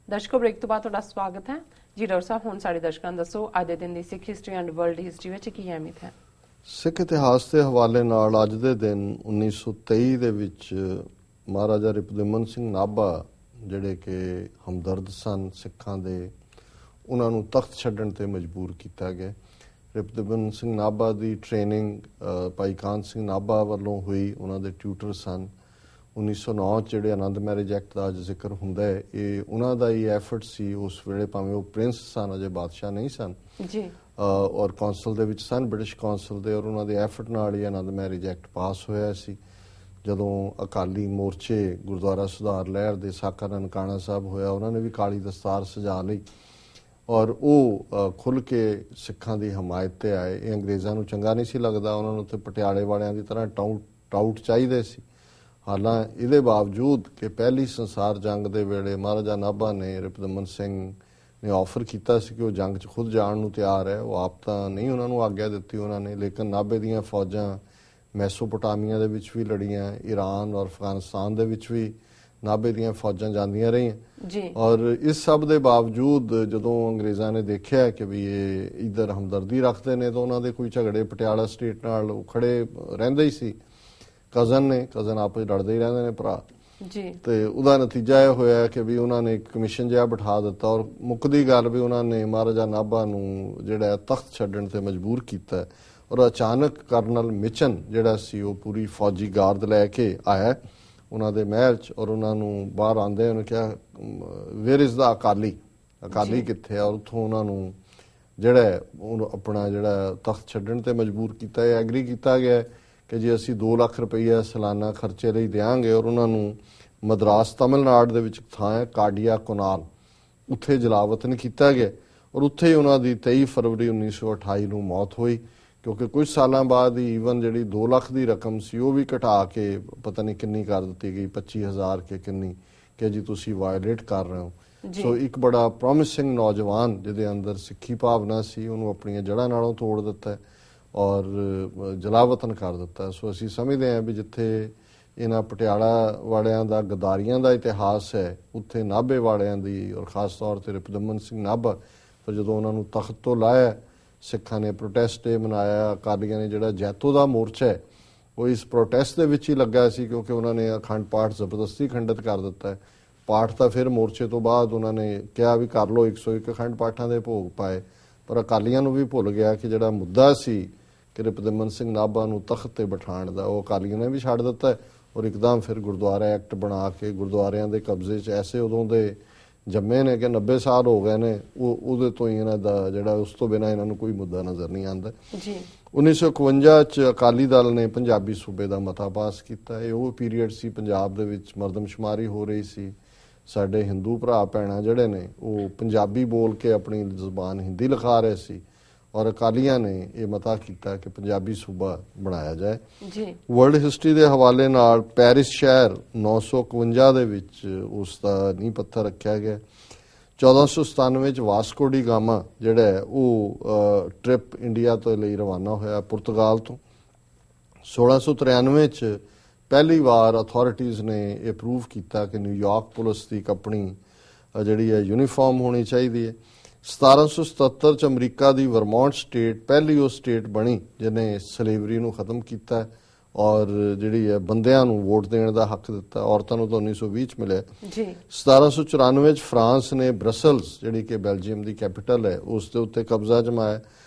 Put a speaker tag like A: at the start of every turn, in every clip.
A: ਦਰਸ਼ਕੋ break ਤੋਂ ਬਾਅਦ ਤੁਹਾਡਾ ਸਵਾਗਤ ਹੈ ਜੀ। ਡਾਕਟਰ ਸਾਹਿਬ ਹੁਣ ਸਾਡੇ ਦਰਸ਼ਕਾਂ ਨੂੰ ਦੱਸੋ ਅੱਜ ਦੇ ਦਿਨ ਦੀ ਸਿੱਖ ਹਿਸਟਰੀ ਐਂਡ ਵਰਲਡ ਹਿਸਟਰੀ ਵਿੱਚ ਕੀ ਅਹਿਮੀਅਤ ਹੈ?
B: ਸਿੱਖ ਇਤਿਹਾਸ ਦੇ ਹਵਾਲੇ ਨਾਲ ਅੱਜ ਦੇ ਦਿਨ 1923 ਦੇ ਵਿੱਚ ਮਹਾਰਾਜਾ ਰਿਪੁਦਮਨ ਸਿੰਘ ਨਾਭਾ ਜਿਹੜੇ ਕਿ ਹਮਦਰਦ ਸਨ ਸਿੱਖਾਂ ਦੇ, ਉਹਨਾਂ ਨੂੰ ਤਖਤ ਛੱਡਣ ਤੇ ਮਜਬੂਰ ਕੀਤਾ ਗਿਆ। ਰਿਪੁਦਮਨ ਸਿੰਘ ਨਾਭਾ ਦੀ ਟ੍ਰੇਨਿੰਗ ਭਾਈ ਕਾਹਨ ਸਿੰਘ ਨਾਭਾ ਵੱਲੋਂ ਹੋਈ, ਉਹਨਾਂ ਦੇ ਟਿਊਟਰ ਸਨ। 1909 'ਚ ਜਿਹੜੇ ਆਨੰਦ ਮੈਰਿਜ ਐਕਟ ਦਾ ਅੱਜ ਜ਼ਿਕਰ ਹੁੰਦਾ ਹੈ, ਇਹ ਉਹਨਾਂ ਦਾ ਹੀ ਐਫਰਟ ਸੀ। ਉਸ ਵੇਲੇ ਭਾਵੇਂ ਉਹ ਪ੍ਰਿੰਸ ਸਨ, ਅਜੇ ਬਾਦਸ਼ਾਹ ਨਹੀਂ ਸਨ
A: ਜੀ,
B: ਔਰ ਕੌਂਸਲ ਦੇ ਵਿੱਚ ਸਨ, ਬ੍ਰਿਟਿਸ਼ ਕੌਂਸਲ ਦੇ, ਔਰ ਉਹਨਾਂ ਦੇ ਐਫਰਟ ਨਾਲ ਹੀ ਆਨੰਦ ਮੈਰਿਜ ਐਕਟ ਪਾਸ ਹੋਇਆ ਸੀ। ਜਦੋਂ ਅਕਾਲੀ ਮੋਰਚੇ ਗੁਰਦੁਆਰਾ ਸੁਧਾਰ ਲਹਿਰ ਦੇ ਸਾਕਾ ਨਨਕਾਣਾ ਸਾਹਿਬ ਹੋਇਆ, ਉਹਨਾਂ ਨੇ ਵੀ ਕਾਲੀ ਦਸਤਾਰ ਸਜਾ ਲਈ ਔਰ ਉਹ ਖੁੱਲ੍ਹ ਕੇ ਸਿੱਖਾਂ ਦੀ ਹਮਾਇਤ 'ਤੇ ਆਏ। ਇਹ ਅੰਗਰੇਜ਼ਾਂ ਨੂੰ ਚੰਗਾ ਨਹੀਂ ਸੀ ਲੱਗਦਾ, ਉਹਨਾਂ ਨੂੰ ਤੇ ਪਟਿਆਲੇ ਵਾਲਿਆਂ ਦੀ ਤਰ੍ਹਾਂ ਟਾਊਟ ਚਾਹੀਦੇ ਸੀ। ਹਾਲਾਂਕਿ ਇਹਦੇ ਬਾਵਜੂਦ ਕਿ ਪਹਿਲੀ ਸੰਸਾਰ ਜੰਗ ਦੇ ਵੇਲੇ ਮਹਾਰਾਜਾ ਨਾਭਾ ਨੇ ਰਿਪੁਦਮਨ ਸਿੰਘ ਨੇ ਆਫਰ ਕੀਤਾ ਸੀ ਕਿ ਉਹ ਜੰਗ 'ਚ ਖੁਦ ਜਾਣ ਨੂੰ ਤਿਆਰ ਹੈ। ਉਹ ਆਪ ਤਾਂ ਨਹੀਂ ਉਹਨਾਂ ਨੂੰ ਆਗਿਆ ਦਿੱਤੀ ਉਹਨਾਂ ਨੇ, ਲੇਕਿਨ ਨਾਭੇ ਦੀਆਂ ਫੌਜਾਂ ਮੈਸੋਪੋਟਾਮੀਆ ਦੇ ਵਿੱਚ ਵੀ ਲੜੀਆਂ, ਈਰਾਨ ਔਰ ਅਫਗਾਨਿਸਤਾਨ ਦੇ ਵਿੱਚ ਵੀ ਨਾਭੇ ਦੀਆਂ ਫੌਜਾਂ ਜਾਂਦੀਆਂ ਰਹੀਆਂ
A: ਜੀ।
B: ਔਰ ਇਸ ਸਭ ਦੇ ਬਾਵਜੂਦ ਜਦੋਂ ਅੰਗਰੇਜ਼ਾਂ ਨੇ ਦੇਖਿਆ ਕਿ ਵੀ ਇਹ ਇੱਧਰ ਹਮਦਰਦੀ ਰੱਖਦੇ ਨੇ ਤਾਂ ਉਹਨਾਂ ਦੇ ਕੋਈ ਝਗੜੇ ਪਟਿਆਲਾ ਸਟੇਟ ਨਾਲ ਉਹ ਖੜੇ ਰਹਿੰਦੇ ਹੀ ਸੀ। ਕਜ਼ਨ ਆਪਸ ਲੜਦੇ ਹੀ ਰਹਿੰਦੇ ਨੇ ਭਰਾ
A: ਜੀ, ਤੇ
B: ਉਹਦਾ ਨਤੀਜਾ ਇਹ ਹੋਇਆ ਕਿ ਵੀ ਉਹਨਾਂ ਨੇ ਇੱਕ ਕਮਿਸ਼ਨ ਜਿਹਾ ਬਿਠਾ ਦਿੱਤਾ ਔਰ ਮੁੱਕਦੀ ਗੱਲ ਵੀ ਉਹਨਾਂ ਨੇ ਮਹਾਰਾਜਾ ਨਾਭਾ ਨੂੰ ਜਿਹੜਾ ਤਖਤ ਛੱਡਣ ਤੇ ਮਜਬੂਰ ਕੀਤਾ ਔਰ ਅਚਾਨਕ ਕਰਨਲ ਮਿਚਨ ਜਿਹੜਾ ਸੀ ਉਹ ਪੂਰੀ ਫੌਜੀ ਗਾਰਡ ਲੈ ਕੇ ਆਇਆ ਉਹਨਾਂ ਦੇ ਮਹਿਲ 'ਚ ਔਰ ਉਹਨਾਂ ਨੂੰ ਬਾਹਰ ਆਉਂਦੇ ਉਹਨੇ ਕਿਹਾ ਵੇਅਰ ਇਜ਼ ਦਾ ਅਕਾਲੀ ਕਿੱਥੇ ਆ? ਔਰ ਉੱਥੋਂ ਉਹਨਾਂ ਨੂੰ ਜਿਹੜਾ ਉਹਨੂੰ ਆਪਣਾ ਜਿਹੜਾ ਤਖਤ ਛੱਡਣ ਤੇ ਮਜਬੂਰ ਕੀਤਾ। ਇਹ ਐਗਰੀ ਕੀਤਾ ਗਿਆ ਕਿ ਜੇ ਅਸੀਂ 2 ਲੱਖ ਰੁਪਈਆ ਸਾਲਾਨਾ ਖਰਚੇ ਲਈ ਦਿਆਂਗੇ ਔਰ ਉਹਨਾਂ ਨੂੰ ਮਦਰਾਸ ਤਮਿਲਨਾਡੂ ਦੇ ਵਿੱਚ ਥਾਂ ਹੈ ਕਾਡੀਆ ਕੋਨਾਲ, ਉੱਥੇ ਜਲਾਵਤਨ ਕੀਤਾ ਗਿਆ ਔਰ ਉੱਥੇ ਹੀ ਉਹਨਾਂ ਦੀ 23 ਫਰਵਰੀ 1928 ਨੂੰ ਮੌਤ ਹੋਈ। ਕਿਉਂਕਿ ਕੁਝ ਸਾਲਾਂ ਬਾਅਦ ਹੀ ਈਵਨ ਜਿਹੜੀ 2 ਲੱਖ ਦੀ ਰਕਮ ਸੀ ਉਹ ਵੀ ਘਟਾ ਕੇ ਪਤਾ ਨਹੀਂ ਕਿੰਨੀ ਕਰ ਦਿੱਤੀ ਗਈ, 25,000 ਕੇ ਕਿੰਨੀ, ਕਿ ਜੀ ਤੁਸੀਂ ਵਾਇਲੇਟ ਕਰ ਰਹੇ ਹੋ। ਸੋ ਇੱਕ ਬੜਾ ਪ੍ਰੋਮਿਸਿੰਗ ਨੌਜਵਾਨ ਜਿਹਦੇ ਅੰਦਰ ਸਿੱਖੀ ਭਾਵਨਾ ਸੀ, ਉਹਨੂੰ ਆਪਣੀਆਂ ਜੜ੍ਹਾਂ ਨਾਲੋਂ ਤੋੜ ਦਿੱਤਾ ਔਰ ਜਲਾਵਤਨ ਕਰ ਦਿੱਤਾ। ਸੋ ਅਸੀਂ ਸਮਝਦੇ ਹਾਂ ਵੀ ਜਿੱਥੇ ਇਹਨਾਂ ਪਟਿਆਲਾ ਵਾਲਿਆਂ ਦਾ ਗਦਾਰੀਆਂ ਦਾ ਇਤਿਹਾਸ ਹੈ, ਉੱਥੇ ਨਾਭੇ ਵਾਲਿਆਂ ਦੀ ਔਰ ਖ਼ਾਸ ਤੌਰ 'ਤੇ ਰਿਪੁਦਮਨ ਸਿੰਘ ਨਾਭਾ ਪਰ ਜਦੋਂ ਉਹਨਾਂ ਨੂੰ ਤਖਤ ਤੋਂ ਲਾਇਆ, ਸਿੱਖਾਂ ਨੇ ਪ੍ਰੋਟੈਸਟ ਡੇ ਮਨਾਇਆ। ਅਕਾਲੀਆਂ ਨੇ ਜਿਹੜਾ ਜੈਤੋ ਦਾ ਮੋਰਚਾ ਹੈ ਉਹ ਇਸ ਪ੍ਰੋਟੈਸਟ ਦੇ ਵਿੱਚ ਹੀ ਲੱਗਾ ਸੀ ਕਿਉਂਕਿ ਉਹਨਾਂ ਨੇ ਅਖੰਡ ਪਾਠ ਜ਼ਬਰਦਸਤੀ ਖੰਡਿਤ ਕਰ ਦਿੱਤਾ ਹੈ। ਪਾਠ ਤਾਂ ਫਿਰ ਮੋਰਚੇ ਤੋਂ ਬਾਅਦ ਉਹਨਾਂ ਨੇ ਕਿਹਾ ਵੀ ਕਰ ਲਓ, 101 ਅਖੰਡ ਪਾਠਾਂ ਦੇ ਭੋਗ ਪਾਏ, ਪਰ ਅਕਾਲੀਆਂ ਨੂੰ ਵੀ ਭੁੱਲ ਗਿਆ ਕਿ ਜਿਹੜਾ ਮੁੱਦਾ ਸੀ ਕਿ ਰਿਪੁਦਮਨ ਸਿੰਘ ਨਾਭਾ ਨੂੰ ਤਖਤ ਤੇ ਬਿਠਾਉਣ ਦਾ, ਉਹ ਅਕਾਲੀਆਂ ਨੇ ਵੀ ਛੱਡ ਦਿੱਤਾ ਔਰ ਇੱਕਦਮ ਫਿਰ ਗੁਰਦੁਆਰਾ ਐਕਟ ਬਣਾ ਕੇ ਗੁਰਦੁਆਰਿਆਂ ਦੇ ਕਬਜ਼ੇ 'ਚ ਐਸੇ ਉਦੋਂ ਦੇ ਜੰਮੇ ਨੇ ਕਿ 90 ਸਾਲ ਹੋ ਗਏ ਨੇ, ਉਹਦੇ ਤੋਂ ਹੀ ਇਹਨਾਂ ਦਾ ਜਿਹੜਾ ਉਸ ਤੋਂ ਬਿਨਾਂ ਇਹਨਾਂ ਨੂੰ ਕੋਈ ਮੁੱਦਾ ਨਜ਼ਰ ਨਹੀਂ ਆਉਂਦਾ ਜੀ। 1951 'ਚ ਅਕਾਲੀ ਦਲ ਨੇ ਪੰਜਾਬੀ ਸੂਬੇ ਦਾ ਮਤਾ ਪਾਸ ਕੀਤਾ। ਇਹ ਉਹ ਪੀਰੀਅਡ ਸੀ ਪੰਜਾਬ ਦੇ ਵਿੱਚ ਮਰਦਮਸ਼ੁਮਾਰੀ ਹੋ ਰਹੀ ਸੀ। ਸਾਡੇ ਹਿੰਦੂ ਭਰਾ ਭੈਣਾਂ ਜਿਹੜੇ ਨੇ ਉਹ ਪੰਜਾਬੀ ਬੋਲ ਕੇ ਆਪਣੀ ਜ਼ੁਬਾਨ ਹਿੰਦੀ ਲਿਖਾ ਰਹੇ ਸੀ ਔਰ ਅਕਾਲੀਆਂ ਨੇ ਇਹ ਮਤਾ ਕੀਤਾ ਕਿ ਪੰਜਾਬੀ ਸੂਬਾ ਬਣਾਇਆ ਜਾਏ ਜੀ। ਵਰਲਡ ਹਿਸਟਰੀ ਦੇ ਹਵਾਲੇ ਨਾਲ ਪੈਰਿਸ ਸ਼ਹਿਰ 951 ਦੇ ਵਿੱਚ ਉਸ ਦਾ ਨੀਂਹ ਪੱਥਰ ਰੱਖਿਆ ਗਿਆ। 1497 'ਚ ਵਾਸਕੋ ਡੀ ਗਾਮਾ ਜਿਹੜਾ ਹੈ ਉਹ ਟ੍ਰਿਪ ਇੰਡੀਆ ਤੋਂ ਲਈ ਰਵਾਨਾ ਹੋਇਆ ਪੁਰਤਗਾਲ ਤੋਂ। 1693 'ਚ ਪਹਿਲੀ ਵਾਰ ਅਥਾਰਟੀਜ਼ ਨੇ ਇਹ ਪ੍ਰੂਵ ਕੀਤਾ ਕਿ ਨਿਊਯਾਰਕ ਪੁਲਿਸ ਦੀ ਇੱਕ ਆਪਣੀ ਜਿਹੜੀ ਹੈ ਯੂਨੀਫਾਰਮ ਹੋਣੀ ਚਾਹੀਦੀ ਹੈ। 1777 'ਚ ਅਮਰੀਕਾ ਦੀ ਵਰਮੌਂਟ ਸਟੇਟ ਪਹਿਲੀ ਉਹ ਸਟੇਟ ਬਣੀ ਜਿਹਨੇ ਸਲੇਵਰੀ ਨੂੰ ਖਤਮ ਕੀਤਾ ਔਰ ਜਿਹੜੀ ਹੈ ਬੰਦਿਆਂ ਨੂੰ ਵੋਟ ਦੇਣ ਦਾ ਹੱਕ ਦਿੱਤਾ। ਔਰਤਾਂ ਨੂੰ ਤਾਂ 1920 'ਚ ਮਿਲਿਆ ਜੀ। 1794 'ਚ ਫਰਾਂਸ ਨੇ ਬ੍ਰਸਲਸ ਜਿਹੜੀ ਕਿ ਬੈਲਜੀਅਮ ਦੀ ਕੈਪੀਟਲ ਹੈ ਉਸ ਦੇ ਉੱਤੇ ਕਬਜ਼ਾ ਜਮਾਇਆ।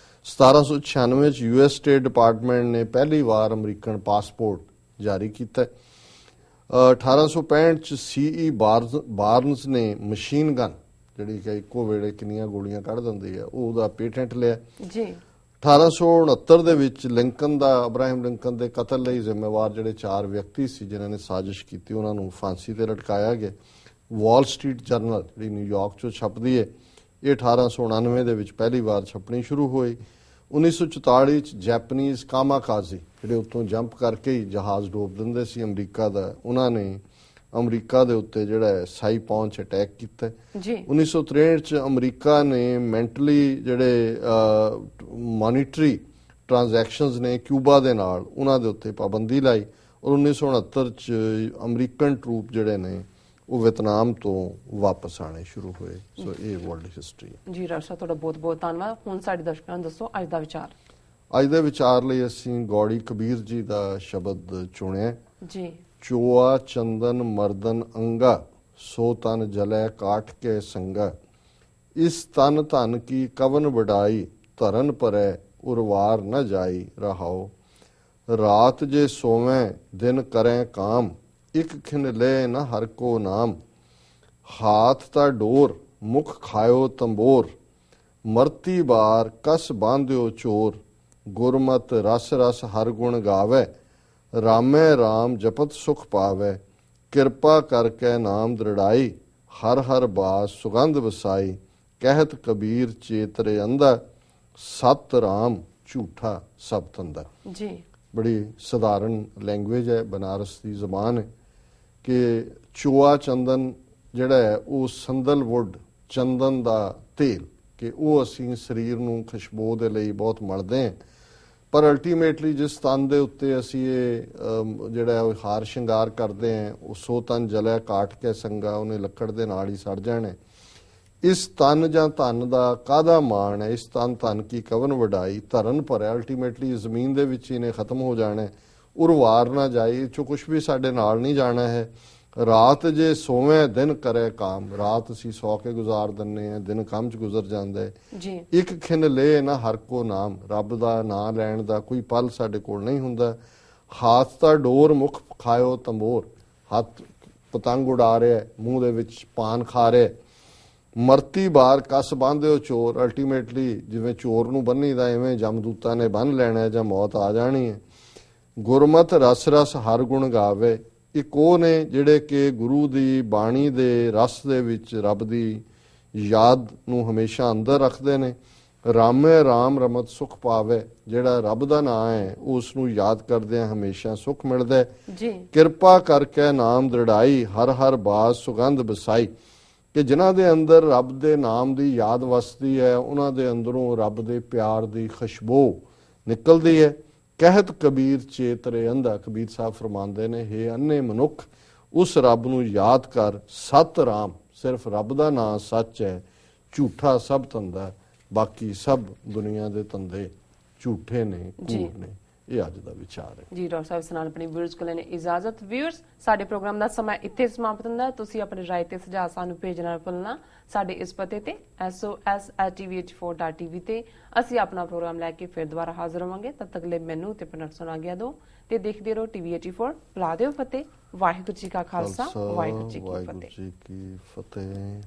B: 1796 'ਚ US ਸਟੇਟ ਡਿਪਾਰਟਮੈਂਟ ਨੇ ਪਹਿਲੀ ਵਾਰ ਅਮਰੀਕਨ ਪਾਸਪੋਰਟ ਜਾਰੀ ਕੀਤਾ। 1865 'ਚ CE ਬਾਰਨਸ ਨੇ ਮਸ਼ੀਨ ਗਨ ਜਿਹੜੀ ਕਿ ਇੱਕੋ ਵੇਲੇ ਕਿੰਨੀਆਂ ਗੋਲੀਆਂ ਕੱਢ ਦਿੰਦੀ ਹੈ ਉਹਦਾ ਪੇਟੈਂਟ ਲਿਆ ਜੀ। 1869 ਦੇ ਵਿੱਚ ਲਿੰਕਨ ਦਾ ਅਬਰਾਹਮ ਲਿੰਕਨ ਦੇ ਕਤਲ ਲਈ ਜ਼ਿੰਮੇਵਾਰ ਜਿਹੜੇ 4 ਵਿਅਕਤੀ ਸੀ ਜਿਨ੍ਹਾਂ ਨੇ ਸਾਜ਼ਿਸ਼ ਕੀਤੀ ਉਹਨਾਂ ਨੂੰ ਫਾਂਸੀ ਤੇ ਲਟਕਾਇਆ ਗਿਆ। ਵਾਲ ਸਟਰੀਟ ਜਰਨਲ ਜਿਹੜੀ ਨਿਊਯਾਰਕ 'ਚੋਂ ਛਪਦੀ ਹੈ ਇਹ 1899 ਦੇ ਵਿੱਚ ਪਹਿਲੀ ਵਾਰ ਛਪਣੀ ਸ਼ੁਰੂ ਹੋਈ। 1944 'ਚ ਜੈਪਨੀਜ਼ ਕਾਮਾਕਾਜ਼ੀ ਜਿਹੜੇ ਉੱਤੋਂ ਜੰਪ ਕਰਕੇ ਹੀ ਜਹਾਜ਼ ਡੋਬ ਦਿੰਦੇ ਸੀ ਅਮਰੀਕਾ ਦਾ, ਉਹਨਾਂ ਨੇ ਅਮਰੀਕਾ ਦੇ ਉੱਤੇ ਜਿਹੜਾ ਸਾਈਪੌਨ 'ਚ ਅਟੈਕ ਕੀਤਾ ਜੀ। 1963 'ਚ ਅਮਰੀਕਾ ਨੇ ਮੈਂਟਲੀ ਜਿਹੜੇ ਮੋਨੀਟਰੀ ਟ੍ਰਾਂਜੈਕਸ਼ਨਸ ਨੇ ਕਿਊਬਾ ਦੇ ਨਾਲ ਉਹਨਾਂ ਦੇ ਉੱਤੇ ਪਾਬੰਦੀ ਲਾਈ ਔਰ 1969 'ਚ ਅਮਰੀਕਨ ਟਰੂਪ ਜਿਹੜੇ ਨੇ ਉਹ ਵੀਅਤਨਾਮ ਤੋਂ ਵਾਪਸ ਆਣੇ ਸ਼ੁਰੂ ਹੋਏ। ਸੋ ਇਹ ਵਰਲਡ ਹਿਸਟਰੀ ਹੈ
A: ਜੀ ਡਾਕਟਰ ਸਾਹਿਬ, ਤੁਹਾਡਾ ਬਹੁਤ ਬਹੁਤ ਧੰਨਵਾਦ। ਹੁਣ ਸਾਡੇ ਦਰਸ਼ਕਾਂ ਨੂੰ ਦੱਸੋ ਅੱਜ ਦਾ ਵਿਚਾਰ।
B: ਅੱਜ ਦੇ ਵਿਚਾਰ ਲਈ ਅਸੀਂ ਗੌੜੀ ਕਬੀਰ ਜੀ ਦਾ ਸ਼ਬਦ ਚੁਣਿਆ
A: ਜੀ।
B: ਚੋਆ ਚੰਦਨ ਮਰਦਨ ਅੰਗਾ ਸੋ ਤਨ ਜਲੈ ਕਾਠ ਕੇ ਸੰਗਾ ਇਸ ਤਨ ਧਨ ਕੀ ਕਵਨ ਵਡਾਈ ਧਰਨ ਪਰੈ ਉਰਵਾਰ ਨ ਜਾਈ ਰਹਾਓ ਰਾਤ ਜੇ ਸੋਵੇਂ ਦਿਨ ਕਰੈ ਕਾਮ ਇੱਕ ਖਿਨ ਲੈ ਨ ਹਰ ਕੋ ਨਾਮ ਹਾਥ ਤਾ ਡੋਰ ਮੁਖ ਖਾਇਓ ਤੰਬੋਰ ਮਰਤੀ ਬਾਰ ਕਸ ਬਾਂਧਿਓ ਚੋਰ ਗੁਰਮਤ ਰਸ ਰਸ ਹਰ ਗੁਣ ਗਾਵੇ ਰਾਮੈ ਰਾਮ ਜਪਤ ਸੁਖ ਪਾਵੇ ਕਿਰਪਾ ਕਰਕੇ ਨਾਮ ਦ੍ਰਿੜਾਈ ਹਰ ਹਰ ਬਾਸ ਸੁਗੰਧ ਵਸਾਈ ਕਹਿਤ ਕਬੀਰ ਚੇਤਰੇ ਅੰਦਾ ਸਤ ਰਾਮ ਝੂਠਾ ਸਭ ਤੰਦਾ।
A: ਜੀ।
B: ਬੜੀ ਸਧਾਰਨ ਲੈਂਗੁਏਜ ਹੈ, ਬਨਾਰਸ ਦੀ ਜ਼ਬਾਨ ਹੈ ਕਿ ਚੋਆ ਚੰਦਨ ਜਿਹੜਾ ਹੈ ਉਹ ਸੰਦਲਵੁੱਡ ਚੰਦਨ ਦਾ ਤੇਲ ਕਿ ਉਹ ਅਸੀਂ ਸਰੀਰ ਨੂੰ ਖੁਸ਼ਬੂ ਦੇ ਲਈ ਬਹੁਤ ਮਲਦੇ ਹਾਂ, ਪਰ ਅਲਟੀਮੇਟਲੀ ਜਿਸ ਤਨ ਦੇ ਉੱਤੇ ਅਸੀਂ ਇਹ ਜਿਹੜਾ ਉਹ ਹਾਰ ਸ਼ਿੰਗਾਰ ਕਰਦੇ ਹਾਂ ਉਹ ਸੋ ਤਨ ਜਲਿਆ ਕਾਟ ਕੇ ਸੰਗਾ ਉਹਨੇ ਲੱਕੜ ਦੇ ਨਾਲ ਹੀ ਸੜ ਜਾਣੇ। ਇਸ ਤਨ ਜਾਂ ਧਨ ਦਾ ਕਾਹਦਾ ਮਾਣ ਹੈ, ਇਸ ਤਨ ਧਨ ਕੀ ਕਵਨ ਵਡਾਈ ਧਰਨ ਪਰ ਅਲਟੀਮੇਟਲੀ ਜ਼ਮੀਨ ਦੇ ਵਿੱਚ ਹੀ ਨੇ ਖਤਮ ਹੋ ਜਾਣਾ, ਉਰਵਾਰ ਨਾ ਜਾਈ ਚੋ ਕੁਛ ਵੀ ਸਾਡੇ ਨਾਲ ਨਹੀਂ ਜਾਣਾ ਹੈ। ਰਾਤ ਜੇ ਸੋਵੇਂ ਦਿਨ ਕਰੇ ਕਾਮ, ਰਾਤ ਅਸੀਂ ਸੌ ਕੇ ਗੁਜ਼ਾਰ ਦਿੰਦੇ ਹਾਂ, ਦਿਨ ਕੰਮ 'ਚ ਗੁਜ਼ਰ ਜਾਂਦਾ ਹੈ।
A: ਜੀ।
B: ਇੱਕ ਖਿਨ ਲੈ ਨਾ ਹਰ ਕੋ ਨਾਮ, ਰੱਬ ਦਾ ਨਾਂ ਲੈਣ ਦਾ ਕੋਈ ਪਲ ਸਾਡੇ ਕੋਲ ਨਹੀਂ ਹੁੰਦਾ। ਹਾਥ ਤਾਂ ਡੋਰ ਮੁਖ ਖਾਇਓ ਤੰਬੋਰ, ਹੱਥ ਪਤੰਗ ਉਡਾ ਰਿਹਾ, ਮੂੰਹ ਦੇ ਵਿੱਚ ਪਾਨ ਖਾ ਰਿਹਾ। ਮਰਤੀ ਬਾਰ ਕਸ ਬੰਨ੍ਹਿਓ ਚੋਰ, ਅਲਟੀਮੇਟਲੀ ਜਿਵੇਂ ਚੋਰ ਨੂੰ ਬੰਨੀਦਾ ਐਵੇਂ ਜਮਦੂਤਾਂ ਨੇ ਬੰਨ ਲੈਣਾ ਜਾਂ ਮੌਤ ਆ ਜਾਣੀ ਹੈ। ਗੁਰਮਤ ਰਸ ਰਸ ਹਰ ਗੁਣ ਗਾਵੇ, ਇੱਕ ਉਹ ਨੇ ਜਿਹੜੇ ਕਿ ਗੁਰੂ ਦੀ ਬਾਣੀ ਦੇ ਰਸ ਦੇ ਵਿੱਚ ਰੱਬ ਦੀ ਯਾਦ ਨੂੰ ਹਮੇਸ਼ਾ ਅੰਦਰ ਰੱਖਦੇ ਨੇ। ਰਾਮੇ ਰਾਮ ਰਮਤ ਸੁਖ ਪਾਵੇ, ਜਿਹੜਾ ਰੱਬ ਦਾ ਨਾਂ ਹੈ ਉਸ ਨੂੰ ਯਾਦ ਕਰਦੇ ਆ ਹਮੇਸ਼ਾ ਸੁਖ ਮਿਲਦਾ
A: ਜੀ।
B: ਕਿਰਪਾ ਕਰਕੇ ਨਾਮ ਦ੍ਰਿੜਾਈ ਹਰ ਹਰ ਬਾਸ ਸੁਗੰਧ ਬਸਾਈ, ਕਿ ਜਿਨ੍ਹਾਂ ਦੇ ਅੰਦਰ ਰੱਬ ਦੇ ਨਾਮ ਦੀ ਯਾਦ ਵਸਦੀ ਹੈ ਉਹਨਾਂ ਦੇ ਅੰਦਰੋਂ ਰੱਬ ਦੇ ਪਿਆਰ ਦੀ ਖੁਸ਼ਬੂ ਨਿਕਲਦੀ ਹੈ। ਕਹਿਤ ਕਬੀਰ ਚੇਤਰੇ ਅੰਧਾ, ਕਬੀਰ ਸਾਹਿਬ ਫਰਮਾਉਂਦੇ ਨੇ ਹੇ ਅੰਨੇ ਮਨੁੱਖ ਉਸ ਰੱਬ ਨੂੰ ਯਾਦ ਕਰ, ਸਤ ਰਾਮ, ਸਿਰਫ ਰੱਬ ਦਾ ਨਾਂ ਸੱਚ ਹੈ, ਝੂਠਾ ਸਭ ਧੰਦਾ, ਬਾਕੀ ਸਭ ਦੁਨੀਆ ਦੇ ਧੰਦੇ ਝੂਠੇ ਨੇ, ਕੂੜ ਨੇ। ਇਹ ਅੱਜ ਦਾ ਵਿਚਾਰ ਹੈ
A: ਜੀ। ਡਾਕਟਰ ਸਾਹਿਬ ਨਾਲ ਆਪਣੀ ਵਿਊਅਰਸ ਕੋਲ ਲੈਣੇ ਇਜਾਜ਼ਤ। ਵਿਊਅਰਸ, ਸਾਡੇ ਪ੍ਰੋਗਰਾਮ ਦਾ ਸਮਾਂ ਇੱਥੇ ਸਮਾਪਤ ਹੁੰਦਾ ਹੈ। ਤੁਸੀਂ ਆਪਣੀ ਰਾਏ ਤੇ ਸੁਝਾਅ ਸਾਨੂੰ ਭੇਜਣਾ ਭੁੱਲਣਾ ਸਾਡੇ ਇਸ ਪਤੇ ਤੇ sos@tvh4.tv ਤੇ। ਅਸੀਂ ਆਪਣਾ ਪ੍ਰੋਗਰਾਮ ਲੈ ਕੇ ਫਿਰ ਦੁਬਾਰਾ ਹਾਜ਼ਰ ਹੋਵਾਂਗੇ। ਤਦ ਤੱਕ ਲਈ ਮੈਨੂੰ ਤੇ ਪਨਟ ਸੁਣਾ ਗਿਆ ਦੋ ਤੇ ਦੇਖਦੇ ਰਹੋ TV84। ਬੁਲਾ ਦਿਓ ਫਤਿਹ। ਵਾਹਿਗੁਰੂ ਜੀ ਕਾ ਖਾਲਸਾ, ਵਾਹਿਗੁਰੂ ਜੀ ਕੀ ਫਤਿਹ।